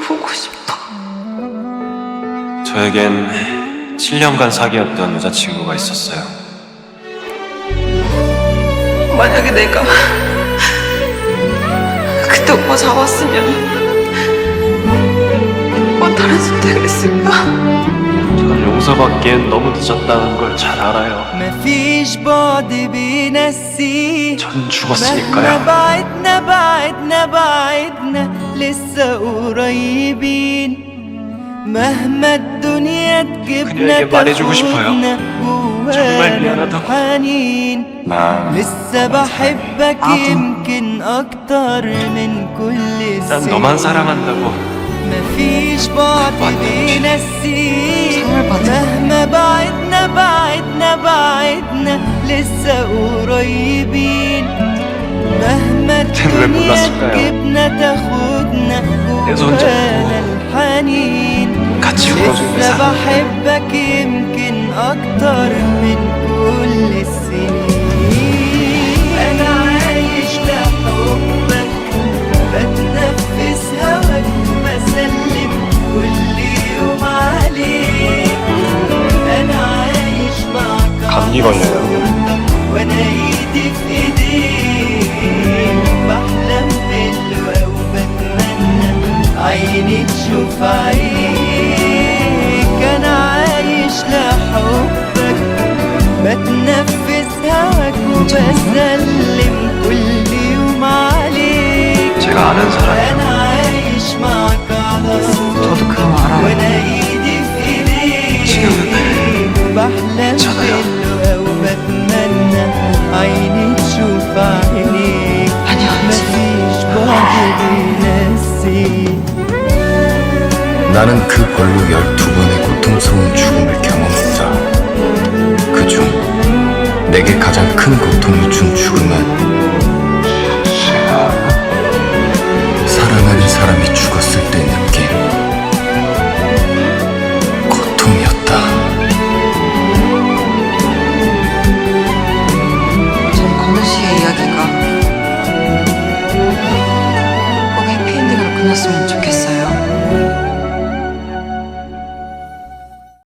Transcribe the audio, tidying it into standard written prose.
보고 싶어. 저에겐 7년간 사귀었던 여자친구가 있었어요. 만약에 내가 그때 오빠 잡았으면 오빠 다른 선택을 했을까? 전 용서받기엔 너무 늦었다는 걸 잘 알아요. مفيش بعد بينسي 전 죽었으니까요. مهما بعدنا لسه قريبين مهما الدنيا تجيبنا 그녀에게 말해주고 싶어요. تاخدنا 정말 جوانا 미안하다고. الحنين 나 لسه بحبك يمكن أكتر من كل 난 너만 السنين 사랑한다고. مفيش بعد بينسي 상을 받은 مهما بعدنا لسه قريبين مهما 왜 الدنيا 몰랐을까요? تجيبنا تاخدنا 내 손 잡고 جوانا الحنين 같이 울어주는 لسه 사람. بحبك يمكن أكتر من كل السنين أنا عايش لحبك بتنفس هواك بسلم كل يوم عليك أنا عايش معك 감기 걸려요. وأنا إيدي في إيديك بحلم باللقا وبتمنى عيني تشوف عينيك أنا عايش لحبك بتنفس هواك وبسلم كل يوم عليك 제가 아는 사람이요. أنا عايش معك على 저도 그럼 알아요. وأنا إيدي في 지금은 إيديك بحلم 괜찮아요. باللقا وبتمنى عيني تشوف عينيك 아니야, مفيش بعد بينسي 나는 그 벌로 12번의 고통스러운